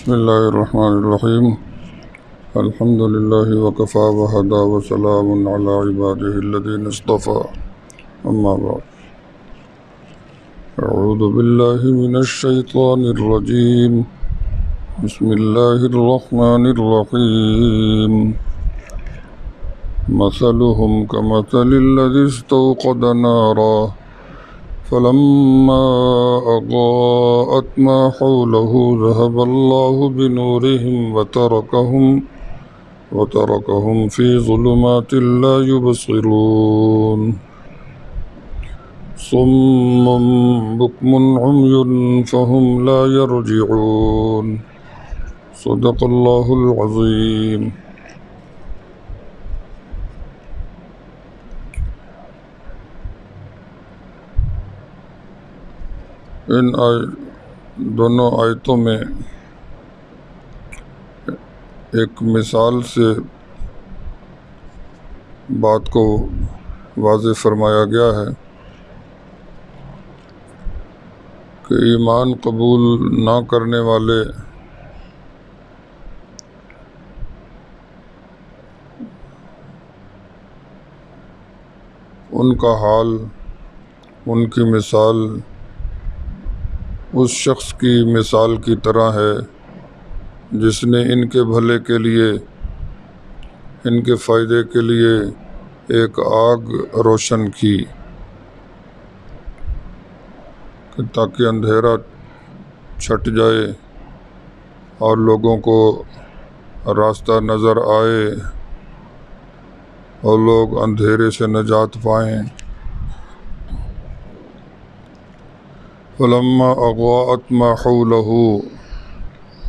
بسم الله الرحمن الرحيم. الحمد لله وكفى وهدى وسلام على عباده الذين اصطفى. أما بعد، أعوذ بالله من الشيطان الرجيم. بسم الله الرحمن الرحيم. مثلهم كمثل الذي استوقد نارا فلما أضاءت ما حوله ذهب الله بنورهم وتركهم في ظلمات لا يبصرون. صم بكم عمي فهم لا يرجعون. صدق الله العظيم. ان دونوں آیتوں میں ایک مثال سے بات کو واضح فرمایا گیا ہے کہ ایمان قبول نہ کرنے والے ان کا حال، ان کی مثال اس شخص کی مثال کی طرح ہے جس نے ان کے بھلے کے لیے، ان کے فائدے کے لیے ایک آگ روشن کی کہ تاکہ اندھیرا چھٹ جائے اور لوگوں کو راستہ نظر آئے اور لوگ اندھیرے سے نجات پائیں۔ فلما اضاءت ما حولہ،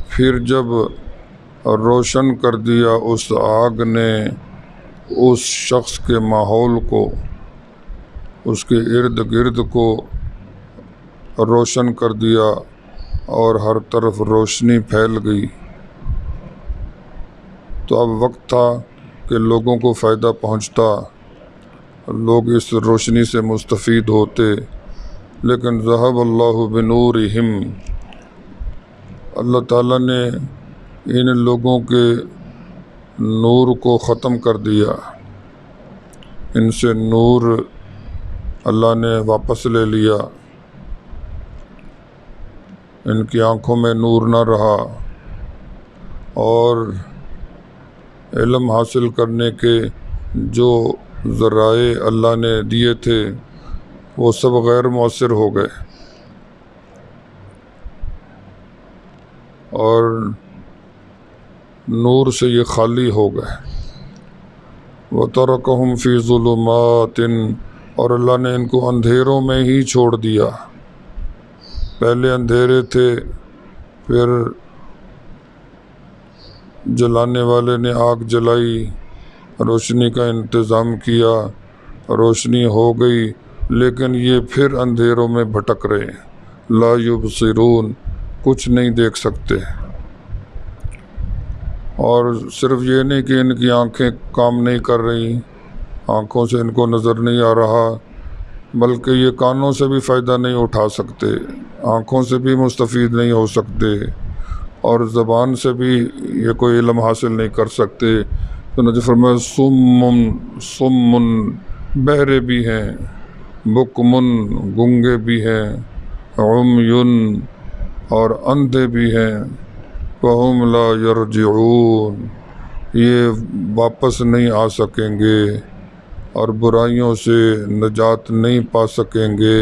پھر جب روشن کر دیا اس آگ نے اس شخص کے ماحول کو، اس کے ارد گرد کو روشن کر دیا اور ہر طرف روشنی پھیل گئی۔ تو اب وقت تھا کہ لوگوں کو فائدہ پہنچتا، لوگ اس روشنی سے مستفید ہوتے، لیکن ذہب اللہ بنورہم، اللہ تعالیٰ نے ان لوگوں کے نور کو ختم کر دیا، ان سے نور اللہ نے واپس لے لیا، ان کی آنکھوں میں نور نہ رہا، اور علم حاصل کرنے کے جو ذرائع اللہ نے دیے تھے وہ سب غیر مؤثر ہو گئے، اور نور سے یہ خالی ہو گئے۔ وَتَرَكَهُمْ فِي ظُلُمَاتٍ، اور اللہ نے ان کو اندھیروں میں ہی چھوڑ دیا۔ پہلے اندھیرے تھے، پھر جلانے والے نے آگ جلائی، روشنی کا انتظام کیا، روشنی ہو گئی، لیکن یہ پھر اندھیروں میں بھٹک رہے ہیں۔ لا یبصرون، کچھ نہیں دیکھ سکتے، اور صرف یہ نہیں کہ ان کی آنکھیں کام نہیں کر رہی، آنکھوں سے ان کو نظر نہیں آ رہا، بلکہ یہ کانوں سے بھی فائدہ نہیں اٹھا سکتے، آنکھوں سے بھی مستفید نہیں ہو سکتے، اور زبان سے بھی یہ کوئی علم حاصل نہیں کر سکتے۔ تو نبی فرمایا سمن، بہرے بھی ہیں، بکمن، گنگے بھی ہیں، عمیٌ، اور اندھے بھی ہیں، فہم لا یرجعون، یہ واپس نہیں آ سکیں گے اور برائیوں سے نجات نہیں پا سکیں گے۔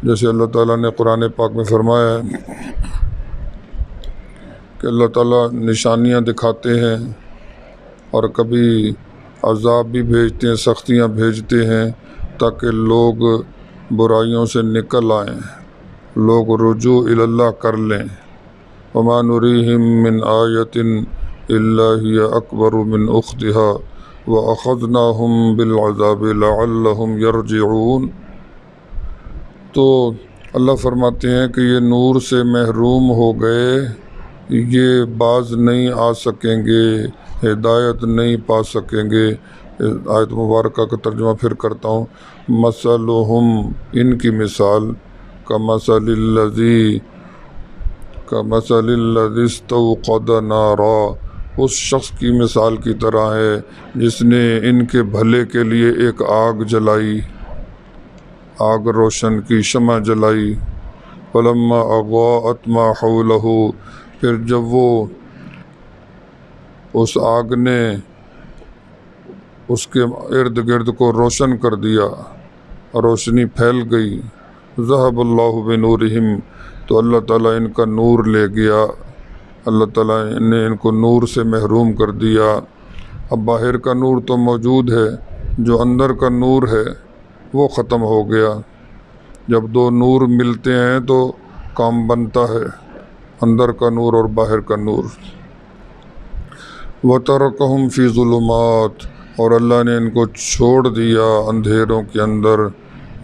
جیسے اللہ تعالیٰ نے قرآن پاک میں فرمایا ہے کہ اللہ تعالیٰ نشانیاں دکھاتے ہیں اور کبھی عذاب بھی بھیجتے ہیں، سختیاں بھیجتے ہیں تاکہ لوگ برائیوں سے نکل آئیں، لوگ رجوع الی اللہ کر لیں۔ وما نریہم من آیۃ الا ہی اکبر من اختہا واخذناہم بالعذاب لعلہم یرجعون۔ تو اللہ فرماتے ہیں کہ یہ نور سے محروم ہو گئے، یہ باز نہیں آ سکیں گے، ہدایت نہیں پا سکیں گے۔ آیت مبارکہ کا ترجمہ پھر کرتا ہوں۔ مثلہم، ان کی مثال، کمثل الذی، کمثل الذی استوقد نارا، اس شخص کی مثال کی طرح ہے جس نے ان کے بھلے کے لیے ایک آگ جلائی، آگ روشن کی، شمع جلائی۔ فلما اضاءت ما حولہ، پھر جب وہ اس آگ نے اس کے ارد گرد کو روشن کر دیا، روشنی پھیل گئی، ذہب اللہ بنورہم، تو اللہ تعالیٰ ان کا نور لے گیا، اللہ تعالیٰ نے ان کو نور سے محروم کر دیا۔ اب باہر کا نور تو موجود ہے، جو اندر کا نور ہے وہ ختم ہو گیا۔ جب دو نور ملتے ہیں تو کام بنتا ہے، اندر کا نور اور باہر کا نور۔ وَتَرَكَهُمْ فِي ظُلُمَاتٍ، اور اللہ نے ان کو چھوڑ دیا اندھیروں کے اندر،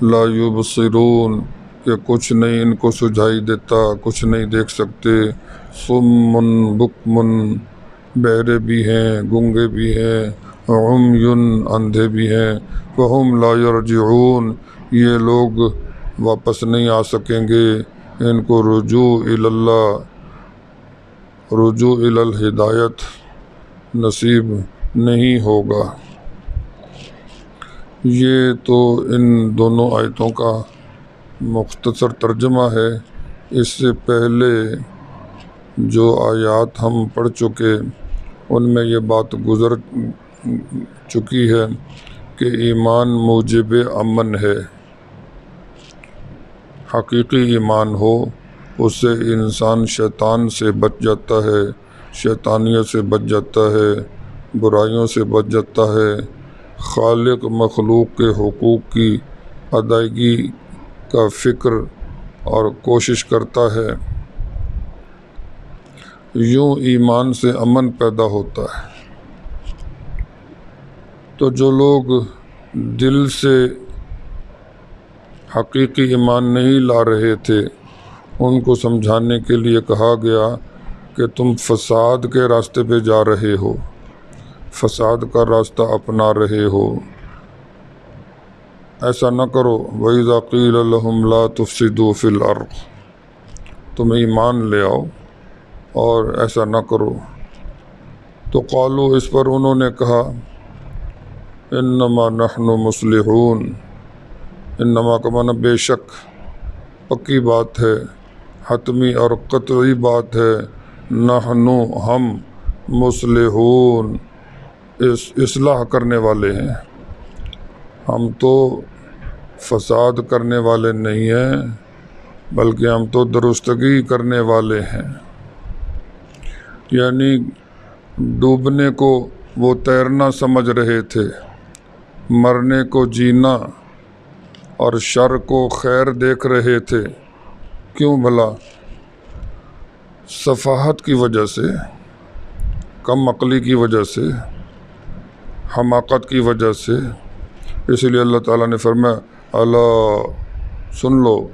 لا يُبْصِرُونَ، کہ کچھ نہیں ان کو سجھائی دیتا، کچھ نہیں دیکھ سکتے، صُمٌّ بُكْمٌ، بہرے بھی ہیں، گونگے بھی ہیں، عُمْيٌ، اندھے بھی ہیں، فَهُمْ لَا يَرْجِعُونَ، یہ لوگ واپس نہیں آ سکیں گے، ان کو رجوع الی اللہ، رجوع الی الہدایت نصیب نہیں ہوگا۔ یہ تو ان دونوں آیتوں کا مختصر ترجمہ ہے۔ اس سے پہلے جو آیات ہم پڑھ چکے ان میں یہ بات گزر چکی ہے کہ ایمان موجب امن ہے۔ حقیقی ایمان ہو، اس سے انسان شیطان سے بچ جاتا ہے، شیطانیت سے بچ جاتا ہے، برائیوں سے بچ جاتا ہے، خالق مخلوق کے حقوق کی ادائیگی کا فکر اور کوشش کرتا ہے۔ یوں ایمان سے امن پیدا ہوتا ہے۔ تو جو لوگ دل سے حقیقی ایمان نہیں لا رہے تھے ان کو سمجھانے کے لیے کہا گیا کہ تم فساد کے راستے پہ جا رہے ہو، فساد کا راستہ اپنا رہے ہو، ایسا نہ کرو۔ وَإِذَا قِيلَ لَهُمْ لَا تُفْسِدُوا فِي الْأَرْضِ، تم ایمان لے آؤ اور ایسا نہ کرو۔ تو قالوا، اس پر انہوں نے کہا، انما نحن مصلحون، انما کا معنی بے شک، پکی بات ہے، حتمی اور قطعی بات ہے، نحن ہم، مصلحون، اصلاح کرنے والے ہیں، ہم تو فساد کرنے والے نہیں ہیں بلکہ ہم تو درستگی کرنے والے ہیں۔ یعنی ڈوبنے کو وہ تیرنا سمجھ رہے تھے، مرنے کو جینا اور شر کو خیر دیکھ رہے تھے۔ کیوں بھلا؟ سفاہت کی وجہ سے، کم عقلی کی وجہ سے، حماقت کی وجہ سے۔ اس لیے اللہ تعالیٰ نے فرمایا، الا سن لو،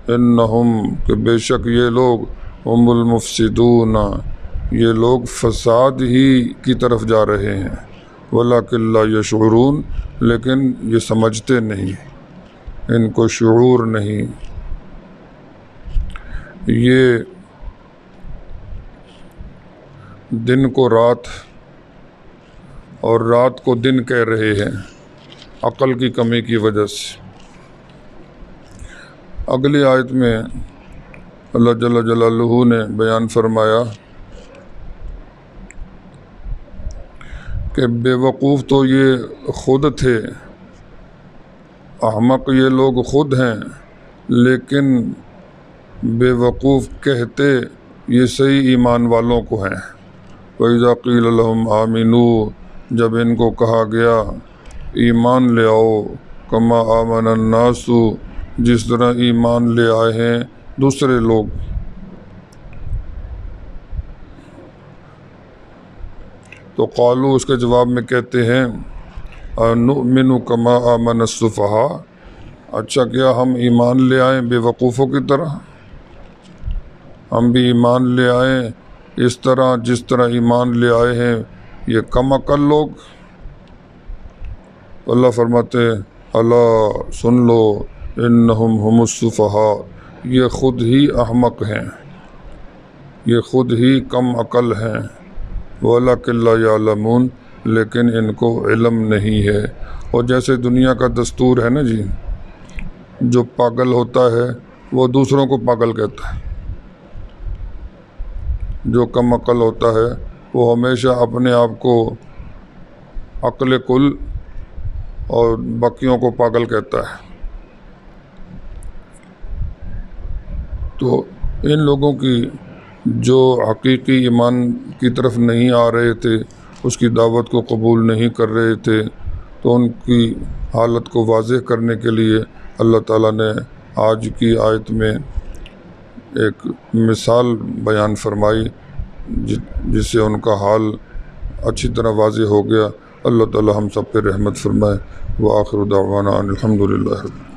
انہم، کہ بے شک یہ لوگ، ہم المفسدون، یہ لوگ فساد ہی کی طرف جا رہے ہیں، ولکن لا یشعرون، لیکن یہ سمجھتے نہیں، ان کو شعور نہیں۔ یہ دن کو رات اور رات کو دن کہہ رہے ہیں عقل کی کمی کی وجہ سے۔ اگلی آیت میں اللہ جل جلالہ نے بیان فرمایا کہ بے وقوف تو یہ خود تھے، احمق یہ لوگ خود ہیں، لیکن بے وقوف کہتے یہ صحیح ایمان والوں کو ہیں۔ وَإِذَا قِيلَ لَهُمْ آمِنُوا، جب ان کو کہا گیا ایمان لے آؤ، کما آمن الناس، جس طرح ایمان لے آئے ہیں دوسرے لوگ۔ تو قالوا، اس کے جواب میں کہتے ہیں، نؤمن کما آمن السفہاء، اچھا کیا ہم ایمان لے آئیں بے وقوفوں کی طرح؟ ہم بھی ایمان لے آئیں اس طرح جس طرح ایمان لے آئے ہیں یہ کم عقل لوگ؟ اللہ فرماتے ہیں، الا سن لو، انہم ہم السفہاء، یہ خود ہی احمق ہیں، یہ خود ہی کم عقل ہیں، وَلَٰكِن لَّا يَعْلَمُونَ، لیکن ان کو علم نہیں ہے۔ اور جیسے دنیا کا دستور ہے نا جی، جو پاگل ہوتا ہے وہ دوسروں کو پاگل کہتا ہے، جو کم عقل ہوتا ہے وہ ہمیشہ اپنے آپ کو عقل کل اور باقیوں کو پاگل کہتا ہے۔ تو ان لوگوں کی جو حقیقی ایمان کی طرف نہیں آ رہے تھے، اس کی دعوت کو قبول نہیں کر رہے تھے، تو ان کی حالت کو واضح کرنے کے لیے اللہ تعالیٰ نے آج کی آیت میں ایک مثال بیان فرمائی، جس سے ان کا حال اچھی طرح واضح ہو گیا۔ اللہ تعالیٰ ہم سب پہ رحمت فرمائے۔ وآخر دعوانا ان الحمد للہ۔